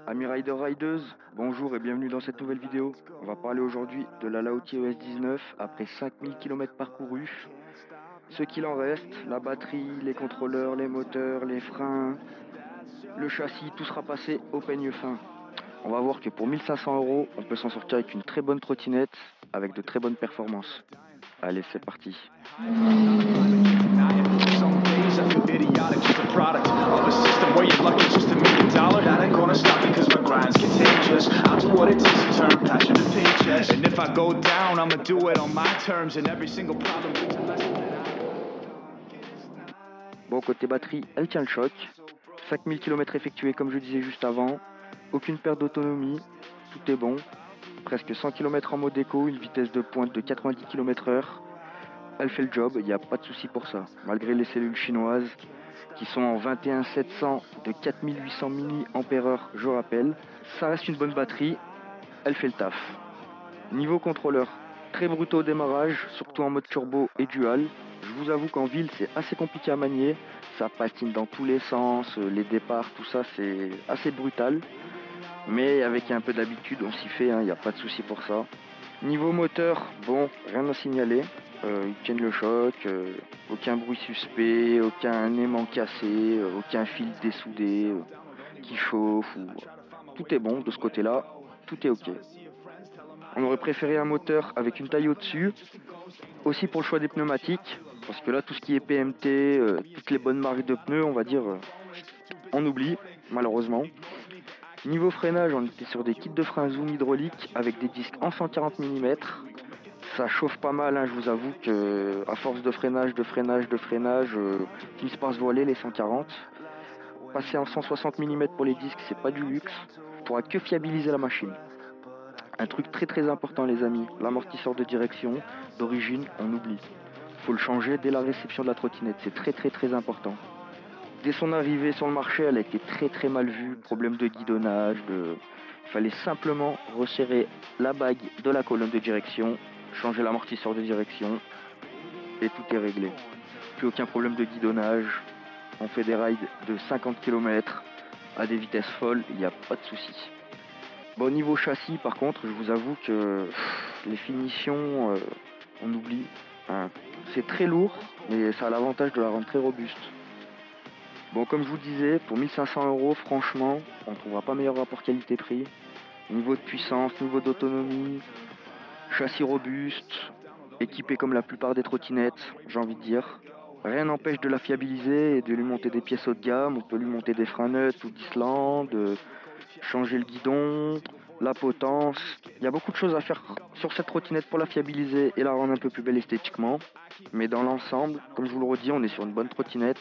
Amis riders rideuses, bonjour et bienvenue dans cette nouvelle vidéo. On va parler aujourd'hui de la Laoty ES19 après 5000 km parcourus. Ce qu'il en reste, la batterie, les contrôleurs, les moteurs, les freins, le châssis, tout sera passé au peigne fin. On va voir que pour 1500 €, on peut s'en sortir avec une très bonne trottinette, avec de très bonnes performances. Allez, c'est parti. Bon, côté batterie, elle tient le choc. 5000 km effectués comme je disais juste avant. Aucune perte d'autonomie, tout est bon. Presque 100 km en mode éco, une vitesse de pointe de 90 km/h. Elle fait le job, il n'y a pas de souci pour ça. Malgré les cellules chinoises qui sont en 21700 de 4800 mAh, je rappelle, ça reste une bonne batterie, elle fait le taf. Niveau contrôleur, très brutaux au démarrage, surtout en mode turbo et dual. Je vous avoue qu'en ville c'est assez compliqué à manier, ça patine dans tous les sens, les départs, tout ça c'est assez brutal. Mais avec un peu d'habitude on s'y fait, il n'y a pas de souci pour ça. Niveau moteur, bon, rien à signaler, ils tiennent le choc, aucun bruit suspect, aucun aimant cassé, aucun fil dessoudé qui chauffe, tout est bon de ce côté-là, tout est ok. On aurait préféré un moteur avec une taille au-dessus, aussi pour le choix des pneumatiques, parce que là tout ce qui est PMT, toutes les bonnes marques de pneus, on va dire, on oublie, malheureusement. Niveau freinage, on était sur des kits de frein zoom hydraulique avec des disques en 140 mm. Ça chauffe pas mal, je vous avoue que à force de freinage, finissent par se voiler les 140. Passer en 160 mm pour les disques, c'est pas du luxe. On pourra que fiabiliser la machine. Un truc très important les amis, l'amortisseur de direction, d'origine, on oublie. Faut le changer dès la réception de la trottinette, c'est très important. Dès son arrivée sur le marché, elle a été très mal vue, problème de guidonnage, il fallait simplement resserrer la bague de la colonne de direction, changer l'amortisseur de direction et tout est réglé. Plus aucun problème de guidonnage, on fait des rides de 50 km à des vitesses folles, il n'y a pas de souci. Bon, niveau châssis par contre, je vous avoue que les finitions, on oublie. C'est très lourd, mais ça a l'avantage de la rendre très robuste. Bon, comme je vous disais, pour 1500 €, franchement, on ne trouvera pas meilleur rapport qualité-prix. Niveau de puissance, niveau d'autonomie, châssis robuste, équipé comme la plupart des trottinettes, j'ai envie de dire. Rien n'empêche de la fiabiliser et de lui monter des pièces haut de gamme. On peut lui monter des freins neutres ou d'Islande, changer le guidon, la potence. Il y a beaucoup de choses à faire sur cette trottinette pour la fiabiliser et la rendre un peu plus belle esthétiquement. Mais dans l'ensemble, comme je vous le redis, on est sur une bonne trottinette.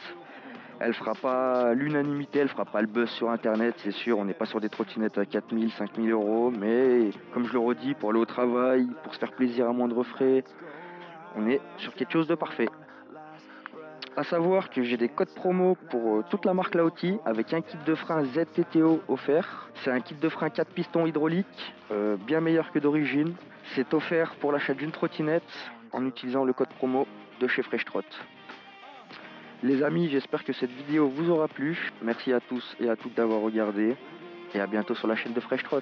Elle fera pas l'unanimité, elle fera pas le buzz sur internet, c'est sûr, on n'est pas sur des trottinettes à 4000, 5000 €, mais comme je le redis, pour aller au travail, pour se faire plaisir à moindre frais, on est sur quelque chose de parfait. A savoir que j'ai des codes promo pour toute la marque Laoty avec un kit de frein ZTTO offert. C'est un kit de frein 4 pistons hydrauliques, bien meilleur que d'origine. C'est offert pour l'achat d'une trottinette en utilisant le code promo de chez FreshTrot. Les amis, j'espère que cette vidéo vous aura plu. Merci à tous et à toutes d'avoir regardé. Et à bientôt sur la chaîne de FreshTrot.